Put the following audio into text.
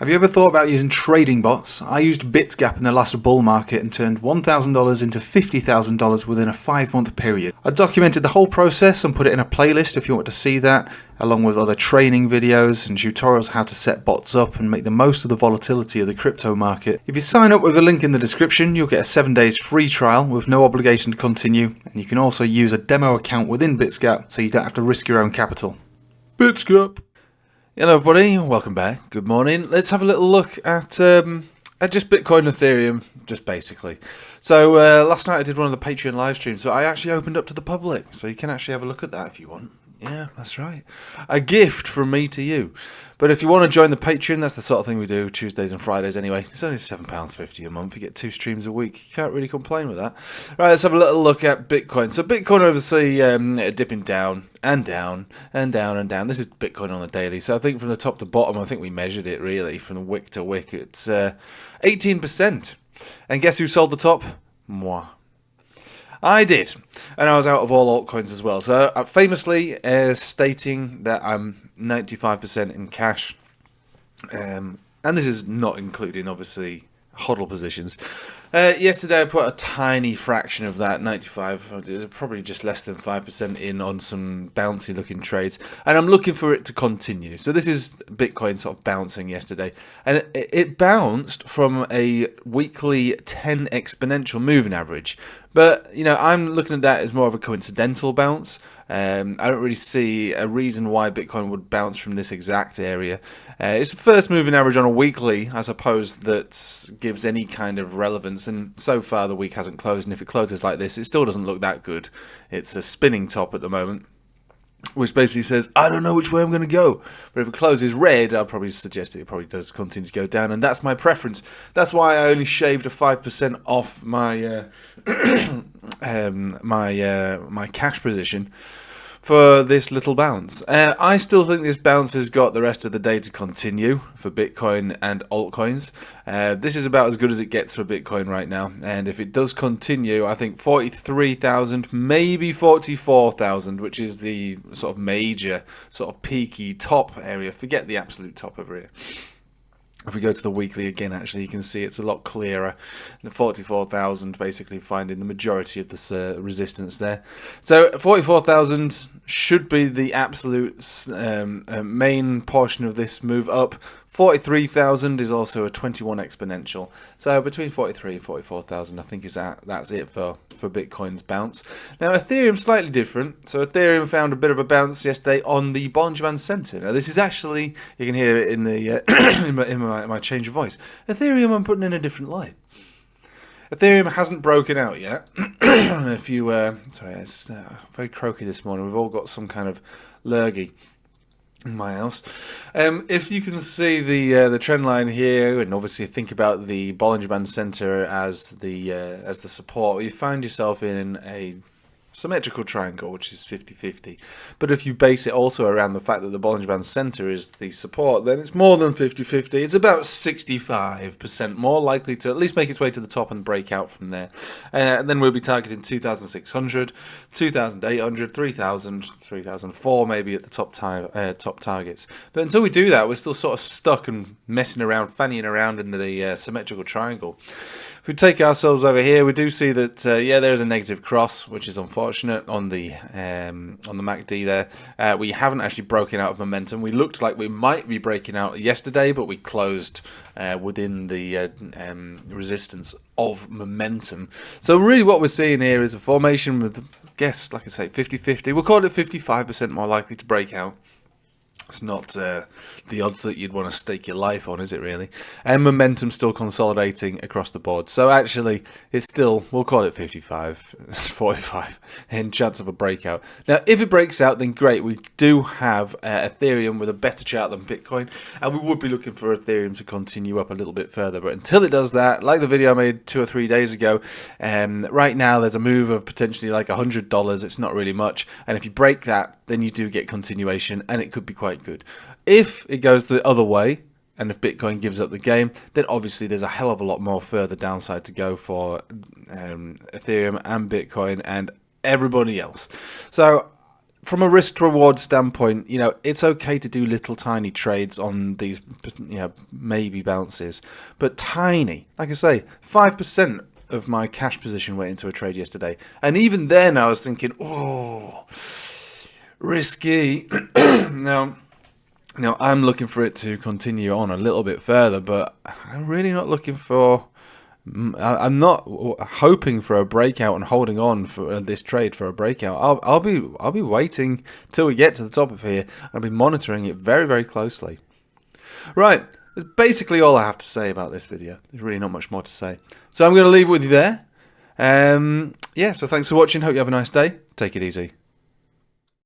Have you ever thought about using trading bots? I used Bitsgap in the last bull market and turned $1,000 into $50,000 within a 5-month period. I documented the whole process and put it in a playlist if you want to see that, along with other training videos and tutorials how to set bots up and make the most of the volatility of the crypto market. If you sign up with a link in the description, you'll get a 7 days free trial with no obligation to continue, and you can also use a demo account within Bitsgap so you don't have to risk your own capital. Bitsgap! Hello everybody, welcome back, good morning. Let's have a little look at just Bitcoin and Ethereum, just basically. So last night I did one of the Patreon live streams, so I actually opened up to the public, so you can actually have a look at that if you want. Yeah, that's right. A gift from me to you. But if you want to join the Patreon, that's the sort of thing we do Tuesdays and Fridays anyway. It's only £7.50 a month. You get 2 streams a week. You can't really complain with that. Right, let's have a little look at Bitcoin. So Bitcoin obviously dipping down and down and down and down. This is Bitcoin on the daily. So I think from the top to bottom, I think we measured it really from the wick to wick. It's 18%. And guess who sold the top? Moi. I did, and I was out of all altcoins as well. So famously stating that I'm 95% in cash, and this is not including obviously hodl positions. Yesterday I put a tiny fraction of that, 95, probably just less than 5% in on some bouncy looking trades, and I'm looking for it to continue. So this is Bitcoin sort of bouncing yesterday, and it bounced from a weekly 10 exponential moving average. But, you know, I'm looking at that as more of a coincidental bounce. I don't really see a reason why Bitcoin would bounce from this exact area. It's the first moving average on a weekly, I suppose, that gives any kind of relevance. And so far the week hasn't closed. And if it closes like this, it still doesn't look that good. It's a spinning top at the moment, which basically says, I don't know which way I'm going to go. But if it closes red, I'll probably suggest it probably does continue to go down. And that's my preference. That's why I only shaved a 5% off my my cash position for this little bounce. I still think this bounce has got the rest of the day to continue for Bitcoin and altcoins. This is about as good as it gets for Bitcoin right now, and if it does continue, I think 43,000, maybe 44,000, which is the sort of major, sort of peaky top area. Forget the absolute top over here. If we go to the weekly again, actually, you can see it's a lot clearer. The 44,000 basically finding the majority of this resistance there. So 44,000 should be the absolute main portion of this move up. 43,000 is also a 21 exponential. So between 43 and 44,000, I think that's it for Bitcoin's bounce. Now Ethereum slightly different. So Ethereum found a bit of a bounce yesterday on the Bollinger Band Center. Now this is actually, you can hear it in the in my change of voice. Ethereum I'm putting in a different light. Ethereum hasn't broken out yet. If you sorry, it's very croaky this morning. We've all got some kind of lurgy in my house. If you can see the trend line here, and obviously think about the Bollinger Band Center as the support, you find yourself in a symmetrical triangle, which is 50-50. But if you base it also around the fact that the Bollinger Band Center is the support, then it's more than 50-50. It's about 65% more likely to at least make its way to the top and break out from there. And then we'll be targeting 2,600, 2,800, 3,000, 3,004 maybe at the top targets. But until we do that, we're still sort of stuck and messing around, fannying around in the symmetrical triangle. If we take ourselves over here, we do see that there's a negative cross, which is unfortunate on the MACD there. We haven't actually broken out of momentum. We looked like we might be breaking out yesterday, but we closed within the resistance of momentum. So really what we're seeing here is a formation with, like I say, 50-50. We'll call it 55% more likely to break out. It's not the odds that you'd want to stake your life on, is it really? And momentum still consolidating across the board. So actually, it's still, we'll call it 45 and chance of a breakout. Now, if it breaks out, then great. We do have Ethereum with a better chart than Bitcoin, and we would be looking for Ethereum to continue up a little bit further. But until it does that, like the video I made 2 or 3 days ago, right now there's a move of potentially like $100. It's not really much. And if you break that, then you do get continuation, and it could be quite good. If it goes the other way, and if Bitcoin gives up the game, then obviously there's a hell of a lot more further downside to go for Ethereum and Bitcoin and everybody else. So from a risk to reward standpoint, you know, it's okay to do little tiny trades on these, you know, maybe bounces, but tiny, like I say, 5% of my cash position went into a trade yesterday, and even then I was thinking, oh, risky. Now I'm looking for it to continue on a little bit further, but I'm really not looking for. I'm not hoping for a breakout and holding on for this trade for a breakout. I'll be waiting till we get to the top of here. I'll be monitoring it very, very closely. Right, that's basically all I have to say about this video. There's really not much more to say, so I'm going to leave it with you there. Yeah, so thanks for watching. Hope you have a nice day. Take it easy.